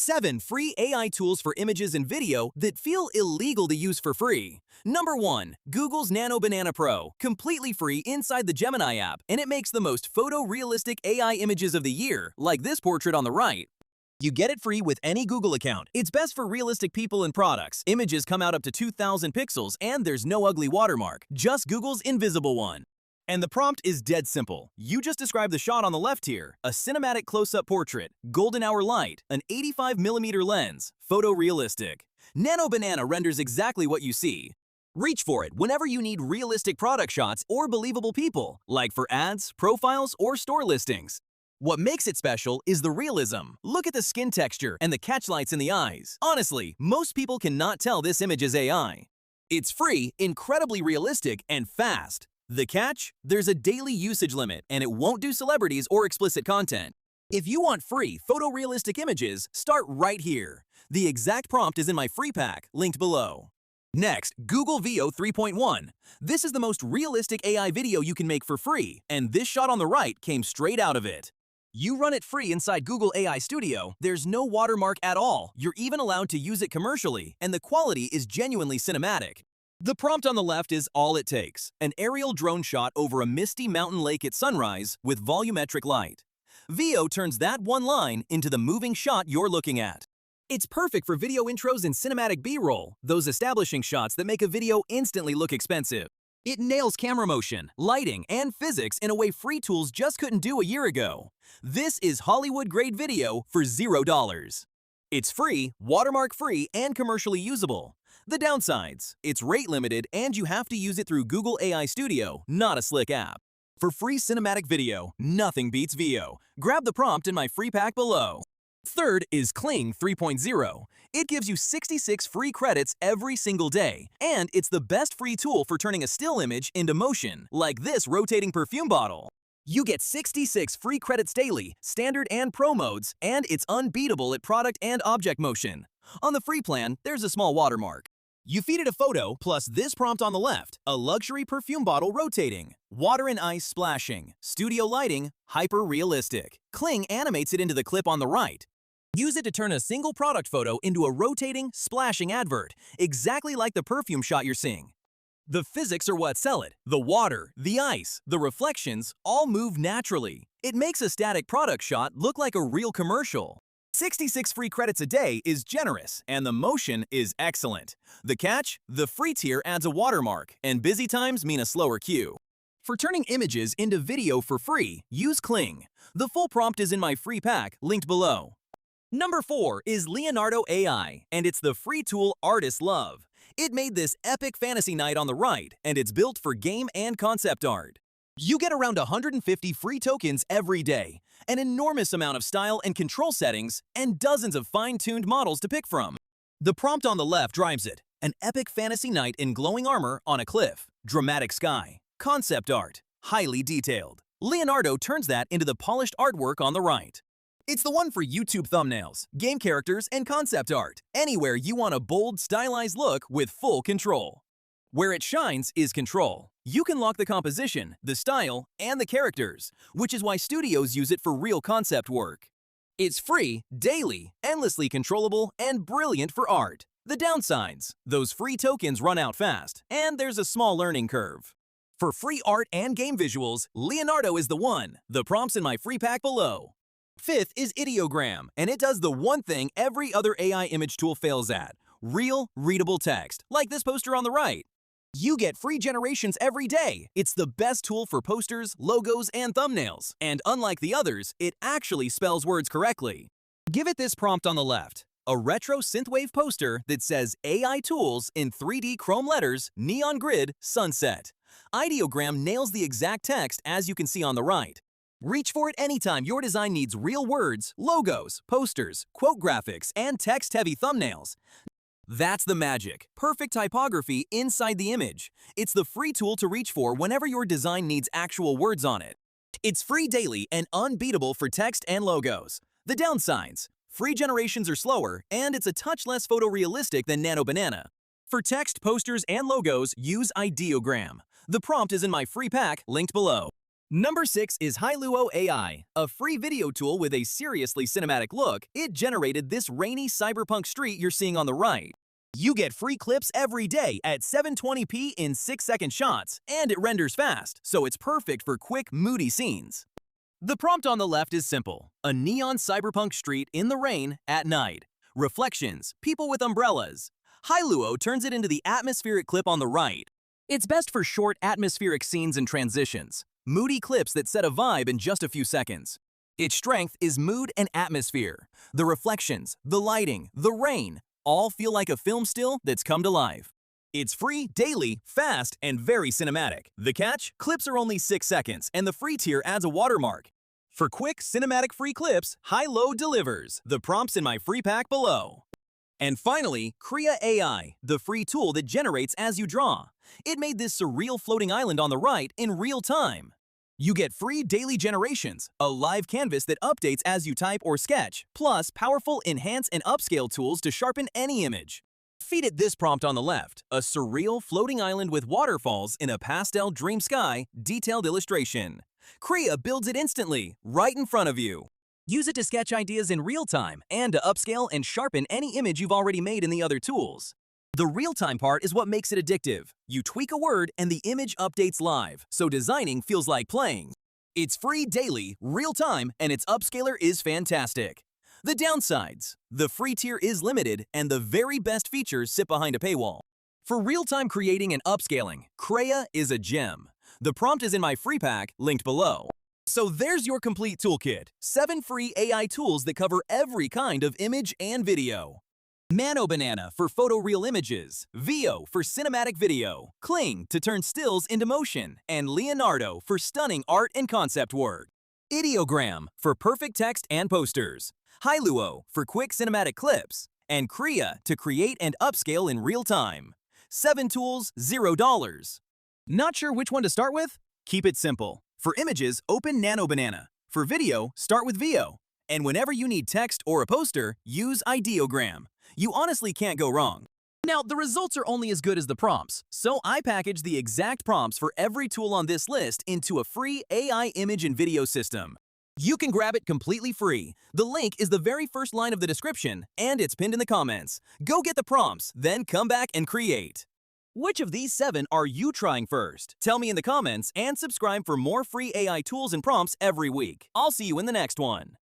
7 free AI tools for images and video that feel illegal to use for free. Number 1. Google's Nano Banana Pro, completely free inside the Gemini app, and it makes the most photorealistic AI images of the year, like this portrait on the right. You get it free with any Google account. It's best for realistic people and products. Images come out up to 2,000 pixels, and there's no ugly watermark, just Google's invisible one. And the prompt is dead simple. You just describe the shot on the left here: a cinematic close-up portrait, golden hour light, an 85mm lens, photorealistic. Nano Banana renders exactly what you see. Reach for it whenever you need realistic product shots or believable people, like for ads, profiles, or store listings. What makes it special is the realism. Look at the skin texture and the catch lights in the eyes. Honestly, most people cannot tell this image is AI. It's free, incredibly realistic, and fast. The catch? There's a daily usage limit, and it won't do celebrities or explicit content. If you want free photorealistic images, start right here. The exact prompt is in my free pack, linked below. Next, Google Veo 3.1. This is the most realistic AI video you can make for free, and this shot on the right came straight out of it. You run it free inside Google AI Studio, there's no watermark at all, you're even allowed to use it commercially, and the quality is genuinely cinematic. The prompt on the left is all it takes: an aerial drone shot over a misty mountain lake at sunrise with volumetric light. Veo turns that one line into the moving shot you're looking at. It's perfect for video intros and cinematic B-roll, those establishing shots that make a video instantly look expensive. It nails camera motion, lighting, and physics in a way free tools just couldn't do a year ago. This is Hollywood-grade video for $0. It's free, watermark-free, and commercially usable. The downsides: it's rate limited and you have to use it through Google AI Studio, not a slick app. For free cinematic video, nothing beats Veo. Grab the prompt in my free pack below. Third is Kling 3.0. It gives you 66 free credits every single day, and it's the best free tool for turning a still image into motion, like this rotating perfume bottle. You get 66 free credits daily, standard and pro modes, and it's unbeatable at product and object motion. On the free plan, there's a small watermark. You feed it a photo, plus this prompt on the left: a luxury perfume bottle rotating, water and ice splashing, studio lighting, hyper-realistic. Kling animates it into the clip on the right. Use it to turn a single product photo into a rotating, splashing advert, exactly like the perfume shot you're seeing. The physics are what sell it. The water, the ice, the reflections all move naturally. It makes a static product shot look like a real commercial. 66 free credits a day is generous, and the motion is excellent. The catch? The free tier adds a watermark, and busy times mean a slower queue. For turning images into video for free, use Kling. The full prompt is in my free pack, linked below. Number 4 is Leonardo AI, and it's the free tool artists love. It made this epic fantasy night on the right, and it's built for game and concept art. You get around 150 free tokens every day, an enormous amount of style and control settings, and dozens of fine-tuned models to pick from. The prompt on the left drives it: an epic fantasy night in glowing armor on a cliff, dramatic sky, concept art, highly detailed. Leonardo turns that into the polished artwork on the right. It's the one for YouTube thumbnails, game characters, and concept art, anywhere you want a bold, stylized look with full control. Where it shines is control. You can lock the composition, the style, and the characters, which is why studios use it for real concept work. It's free, daily, endlessly controllable, and brilliant for art. The downsides: those free tokens run out fast, and there's a small learning curve. For free art and game visuals, Leonardo is the one. The prompt's in my free pack below. Fifth is Ideogram, and it does the one thing every other AI image tool fails at: real, readable text, like this poster on the right. You get free generations every day. It's the best tool for posters, logos, and thumbnails. And unlike the others, it actually spells words correctly. Give it this prompt on the left: a retro synthwave poster that says AI tools in 3D chrome letters, neon grid, sunset. Ideogram nails the exact text as you can see on the right. Reach for it anytime your design needs real words, logos, posters, quote graphics, and text-heavy thumbnails. That's the magic. Perfect typography inside the image. It's the free tool to reach for whenever your design needs actual words on it. It's free daily and unbeatable for text and logos. The downsides: free generations are slower, and it's a touch less photorealistic than Nano Banana. For text, posters, and logos, use Ideogram. The prompt is in my free pack, linked below. Number 6 is Hailuo AI, a free video tool with a seriously cinematic look. It generated this rainy cyberpunk street you're seeing on the right. You get free clips every day at 720p in 6-second shots, and it renders fast, so it's perfect for quick, moody scenes. The prompt on the left is simple: a neon cyberpunk street in the rain at night. Reflections, people with umbrellas. Hailuo turns it into the atmospheric clip on the right. It's best for short atmospheric scenes and transitions, moody clips that set a vibe in just a few seconds. Its strength is mood and atmosphere. The reflections, the lighting, the rain, all feel like a film still that's come to life. It's free, daily, fast, and very cinematic. The catch? Clips are only 6 seconds, and the free tier adds a watermark. For quick, cinematic free clips, Hailuo delivers. The prompt's in my free pack below. And finally, Krea AI, the free tool that generates as you draw. It made this surreal floating island on the right in real time. You get free daily generations, a live canvas that updates as you type or sketch, plus powerful enhance and upscale tools to sharpen any image. Feed it this prompt on the left: a surreal floating island with waterfalls in a pastel dream sky detailed illustration. Krea builds it instantly, right in front of you. Use it to sketch ideas in real time and to upscale and sharpen any image you've already made in the other tools. The real-time part is what makes it addictive. You tweak a word and the image updates live, so designing feels like playing. It's free daily, real-time, and its upscaler is fantastic. The downsides: the free tier is limited, and the very best features sit behind a paywall. For real-time creating and upscaling, Krea is a gem. The prompt is in my free pack, linked below. So there's your complete toolkit. 7 free AI tools that cover every kind of image and video. Nano Banana for photoreal images, Veo for cinematic video, Kling to turn stills into motion, and Leonardo for stunning art and concept work. Ideogram for perfect text and posters, Hailuo for quick cinematic clips, and Krea to create and upscale in real time. 7 tools, $0. Not sure which one to start with? Keep it simple. For images, open Nano Banana. For video, start with Veo. And whenever you need text or a poster, use Ideogram. You honestly can't go wrong. Now, the results are only as good as the prompts, so I packaged the exact prompts for every tool on this list into a free AI image and video system. You can grab it completely free. The link is the very first line of the description, and it's pinned in the comments. Go get the prompts, then come back and create. Which of these 7 are you trying first? Tell me in the comments, and subscribe for more free AI tools and prompts every week. I'll see you in the next one.